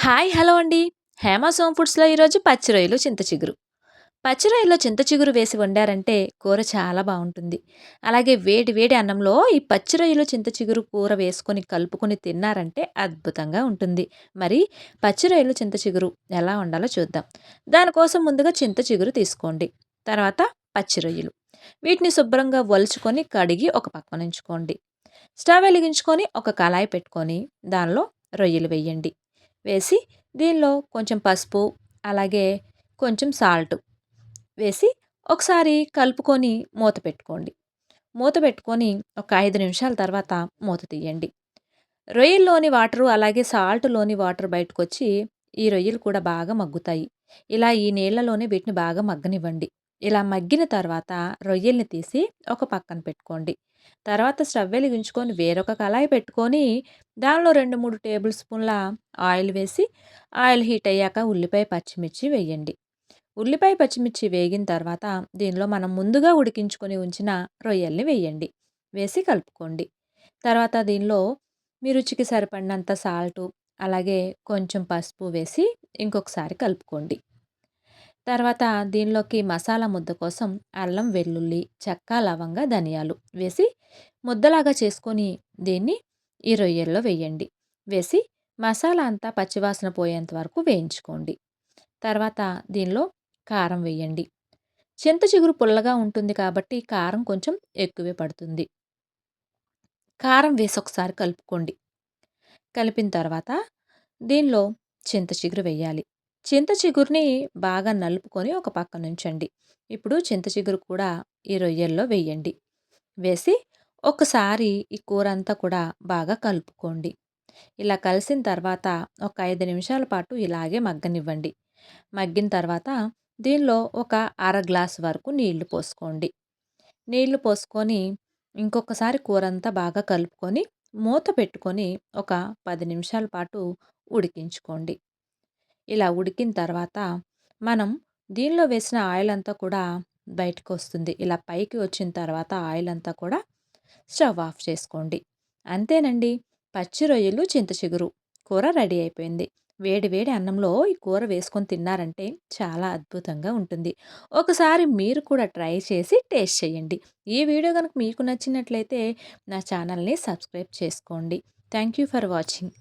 Hi! Hello అండి. హేమ సోమ్ ఫుడ్స్‌లో ఈరోజు పచ్చి రొయ్యలు, చింత చిగురు. పచ్చి రొయ్యల్లో చింత చిగురు వేసి వండారంటే కూర చాలా బావుంటుంది. అలాగే వేడి వేడి అన్నంలో ఈ పచ్చి రొయ్యలు, చింత చిగురు కూర వేసుకొని కలుపుకొని తిన్నారంటే అద్భుతంగా ఉంటుంది. మరి పచ్చి రొయ్యలు, చింత చిగురు ఎలా వండాలో చూద్దాం. దానికోసం ముందుగా చింత చిగురు తీసుకోండి. తర్వాత పచ్చి రొయ్యలు. వీటిని శుభ్రంగా ఒలుచుకొని కడిగి ఒక పక్కనుంచుకోండి. స్టవ్ వెలిగించుకొని ఒక కళాయి పెట్టుకొని దానిలో రొయ్యలు వేయండి. వేసి దీనిలో కొంచెం పసుపు, అలాగే కొంచెం సాల్ట్ వేసి ఒకసారి కలుపుకొని మూత పెట్టుకోండి. మూత పెట్టుకొని ఒక 5 నిమిషాల తర్వాత మూత తీయండి. రొయ్యల్లోని వాటరు అలాగే సాల్ట్‌లోని వాటర్ బయటకొచ్చి ఈ రొయ్యలు కూడా బాగా మగ్గుతాయి. ఇలా ఈ నీళ్లలోనే వీటిని బాగా మగ్గనివ్వండి. ఇలా మగ్గిన తర్వాత రొయ్యల్ని తీసి ఒక పక్కన పెట్టుకోండి. తర్వాత స్టవ్ వెలిగించుకొని వేరొక కళాయి పెట్టుకొని దానిలో 2, 3 టేబుల్ స్పూన్ల ఆయిల్ వేసి ఆయిల్ హీట్ అయ్యాక ఉల్లిపాయ, పచ్చిమిర్చి వేయండి. ఉల్లిపాయ, పచ్చిమిర్చి వేగిన తర్వాత దీనిలో మనం ముందుగా ఉడికించుకొని ఉంచిన రొయ్యల్ని వేయండి. వేసి కలుపుకోండి. తర్వాత దీనిలో మీ రుచికి సరిపడినంత సాల్టు, అలాగే కొంచెం పసుపు వేసి ఇంకొకసారి కలుపుకోండి. తర్వాత దీనిలోకి మసాలా ముద్ద కోసం అల్లం, వెల్లుల్లి, చెక్క, లవంగ, ధనియాలు వేసి ముద్దలాగా చేసుకొని దీన్ని ఈ రొయ్యల్లో వేయండి. వేసి మసాలా అంతా పచ్చివాసన పోయేంత వరకు వేయించుకోండి. తర్వాత దీనిలో కారం వేయండి. చింత చిగురు పుల్లగా ఉంటుంది కాబట్టి కారం కొంచెం ఎక్కువే పడుతుంది. కారం వేసి ఒకసారి కలుపుకోండి. కలిపిన తర్వాత దీనిలో చింత చిగురు వేయాలి. చింత చిగురుని బాగా నలుపుకొని ఒక పక్కనుంచండి. ఇప్పుడు చింత చిగురు కూడా ఈ రొయ్యల్లో వేయండి. వేసి ఒకసారి ఈ కూరంతా కూడా బాగా కలుపుకోండి. ఇలా కలిసిన తర్వాత ఒక 5 నిమిషాల పాటు ఇలాగే మగ్గనివ్వండి. మగ్గిన తర్వాత దీనిలో ఒక అర గ్లాస్ వరకు నీళ్లు పోసుకోండి. నీళ్లు పోసుకొని ఇంకొకసారి కూరంతా బాగా కలుపుకొని మూత పెట్టుకొని ఒక 10 నిమిషాల పాటు ఉడికించుకోండి. ఇలా ఉడికిన తర్వాత మనం దీనిలో వేసిన ఆయిల్ అంతా కూడా బయటకొస్తుంది. ఇలా పైకి వచ్చిన తర్వాత ఆయిల్ అంతా కూడా స్టవ్ ఆఫ్ చేసుకోండి. అంతేనండి. పచ్చి రొయ్యలు, చింత చిగురు కూర రెడీ అయిపోయింది. వేడి వేడి అన్నంలో ఈ కూర వేసుకొని తిన్నారంటే చాలా అద్భుతంగా ఉంటుంది. ఒకసారి మీరు కూడా ట్రై చేసి టేస్ట్ చేయండి. ఈ వీడియో గనుక మీకు నచ్చినట్లయితే నా ఛానల్‌ని సబ్స్క్రైబ్ చేసుకోండి. Thank you for watching.